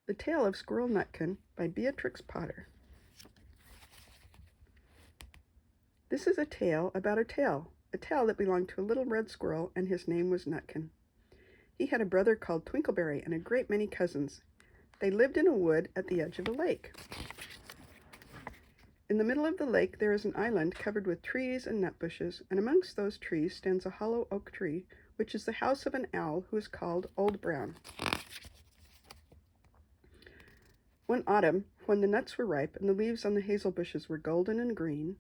The Tale of Squirrel Nutkin by Beatrix Potter. This is a tale about a tale that belonged to a little red squirrel, and his name was Nutkin. He had a brother called Twinkleberry and a great many cousins. They lived in a wood at the edge of a lake. In the middle of the lake there is an island covered with trees and nut bushes, and amongst those trees stands a hollow oak tree, which is the house of an owl who is called Old Brown. One autumn, when the nuts were ripe and the leaves on the hazel bushes were golden and green,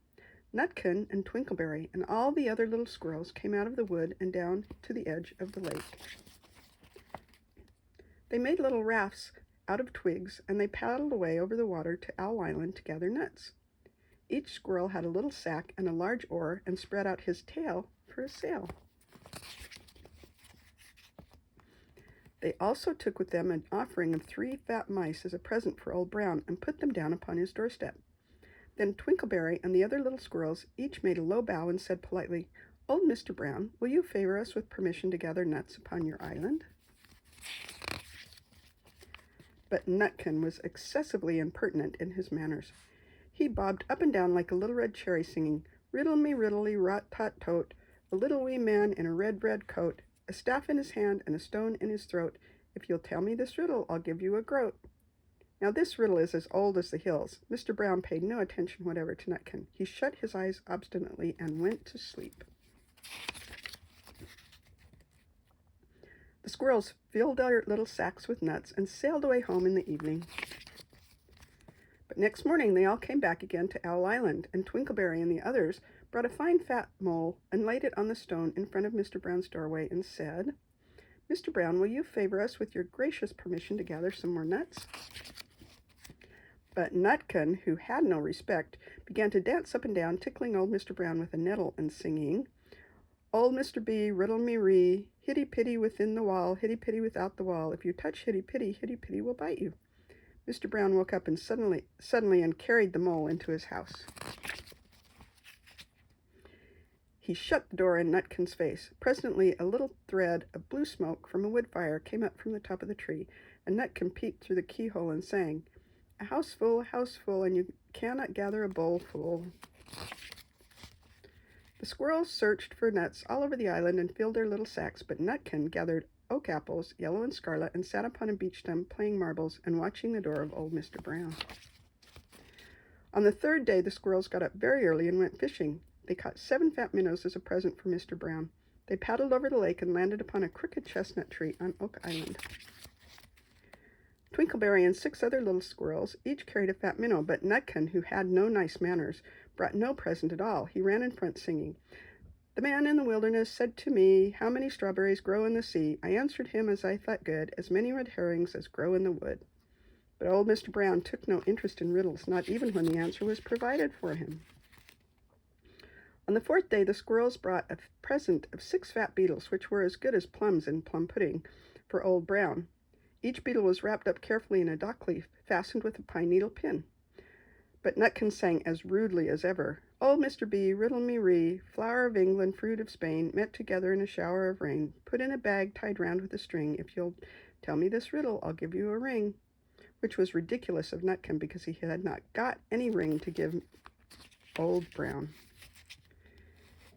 Nutkin and Twinkleberry and all the other little squirrels came out of the wood and down to the edge of the lake. They made little rafts out of twigs, and they paddled away over the water to Owl Island to gather nuts. Each squirrel had a little sack and a large oar and spread out his tail for a sail. They also took with them an offering of 3 fat mice as a present for Old Brown and put them down upon his doorstep. Then Twinkleberry and the other little squirrels each made a low bow and said politely, "Old Mr. Brown, will you favor us with permission to gather nuts upon your island?" But Nutkin was excessively impertinent in his manners. He bobbed up and down like a little red cherry, singing, "Riddle me riddly rot tot tote, a little wee man in a red coat, a staff in his hand and a stone in his throat. If you'll tell me this riddle, I'll give you a groat." Now this riddle is as old as the hills. Mr. Brown paid no attention whatever to Nutkin. He shut his eyes obstinately and went to sleep. The squirrels filled their little sacks with nuts and sailed away home in the evening. But next morning they all came back again to Owl Island, and Twinkleberry and the others brought a fine fat mole and laid it on the stone in front of Mr. Brown's doorway and said, "Mr. Brown, will you favor us with your gracious permission to gather some more nuts?" But Nutkin, who had no respect, began to dance up and down, tickling old Mr. Brown with a nettle and singing, "Old Mr. B, riddle me ree, hitty-pitty within the wall, hitty-pitty without the wall. If you touch hitty-pitty will bite you." Mr. Brown woke up and suddenly and carried the mole into his house. He shut the door in Nutkin's face. Presently a little thread of blue smoke from a wood fire came up from the top of the tree, and Nutkin peeped through the keyhole and sang, a house full, and you cannot gather a bowl full." The squirrels searched for nuts all over the island and filled their little sacks, but Nutkin gathered oak apples, yellow and scarlet, and sat upon a beech stump playing marbles and watching the door of old Mr. Brown. On the 3rd day the squirrels got up very early and went fishing. They caught 7 fat minnows as a present for Mr. Brown. They paddled over the lake and landed upon a crooked chestnut tree on Oak Island. Twinkleberry and 6 other little squirrels each carried a fat minnow, but Nutkin, who had no nice manners, brought no present at all. He ran in front singing, "The man in the wilderness said to me, 'How many strawberries grow in the sea?' I answered him as I thought good, 'As many red herrings as grow in the wood.'" But old Mr. Brown took no interest in riddles, not even when the answer was provided for him. On the 4th day the squirrels brought a present of 6 fat beetles, which were as good as plums in plum pudding, for Old Brown. Each beetle was wrapped up carefully in a dock leaf, fastened with a pine needle pin. But Nutkin sang as rudely as ever, "Old Mr. B, riddle me ree, flower of England, fruit of Spain, met together in a shower of rain, put in a bag tied round with a string. If you'll tell me this riddle, I'll give you a ring," which was ridiculous of Nutkin because he had not got any ring to give Old Brown.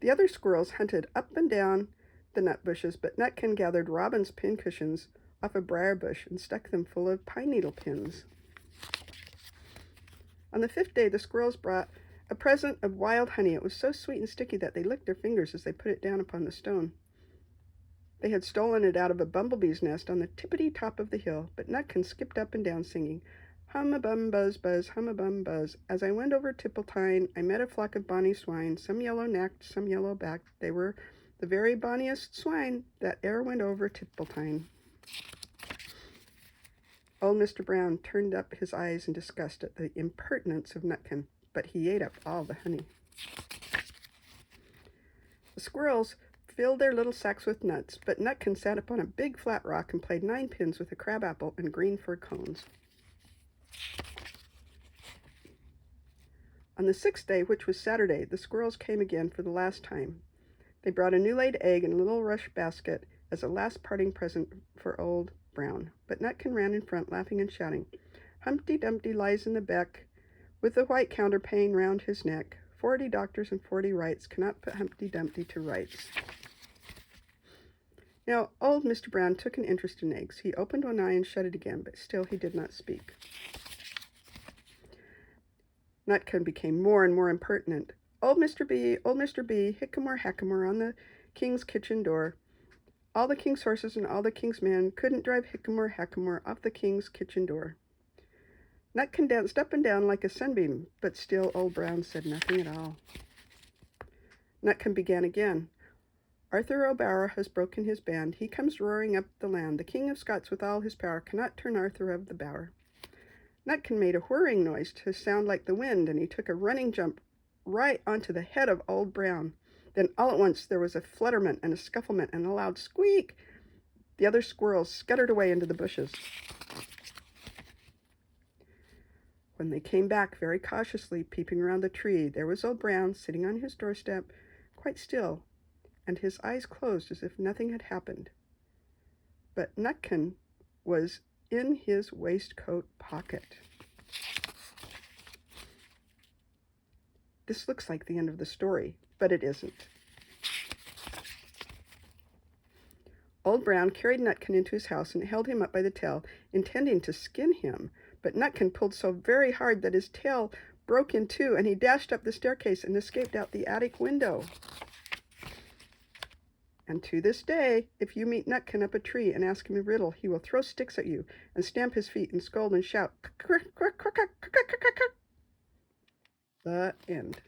The other squirrels hunted up and down the nut bushes, but Nutkin gathered robin's pincushions off a briar bush and stuck them full of pine needle pins. On the 5th day the squirrels brought a present of wild honey. It was so sweet and sticky that they licked their fingers as they put it down upon the stone. They had stolen it out of a bumblebee's nest on the tippity top of the hill, but Nutkin skipped up and down singing, "Hum-a-bum, buzz, buzz, hum-a-bum, buzz. As I went over Tippletine, I met a flock of bonny swine, some yellow-nacked, some yellow-backed. They were the very bonniest swine that e'er went over Tippletine." Old Mr. Brown turned up his eyes in disgust at the impertinence of Nutkin, but he ate up all the honey. The squirrels filled their little sacks with nuts, but Nutkin sat upon a big flat rock and played 9 pins with a crab apple and green fir cones. On the 6th day, which was Saturday, the squirrels came again for the last time. They brought a new-laid egg in a little rush basket as a last parting present for Old Brown. But but Nutkin ran in front, laughing and shouting, Humpty Dumpty lies in the beck, with the white counterpane round his neck. 40 doctors and 40 wrights cannot put Humpty Dumpty to rights. Now, old Mr. Brown took an interest in eggs. He opened one eye and shut it again, but still he did not speak. Nutkin became more and more impertinent. Old Mr. B, hickamore hackamore on the king's kitchen door. All the king's horses and all the king's men couldn't drive hickamore hackamore off the king's kitchen door. Nutkin danced up and down like a sunbeam, but still Old Brown said nothing at all. Nutkin began again. Arthur O'Bower has broken his band. He comes roaring up the land. The King of Scots with all his power cannot turn Arthur of the Bower. Nutkin made a whirring noise to sound like the wind, and he took a running jump right onto the head of Old Brown. Then all at once there was a flutterment and a scufflement and a loud squeak. The other squirrels scuttered away into the bushes. When they came back very cautiously, peeping around the tree, there was Old Brown sitting on his doorstep, quite still, and his eyes closed as if nothing had happened. But Nutkin was in his waistcoat pocket. This looks like the end of the story, but it isn't. Old Brown carried Nutkin into his house and held him up by the tail, intending to skin him, but Nutkin pulled so very hard that his tail broke in two, and he dashed up the staircase and escaped out the attic window. And to this day, if you meet Nutkin up a tree and ask him a riddle, he will throw sticks at you and stamp his feet and scold and shout, "The end."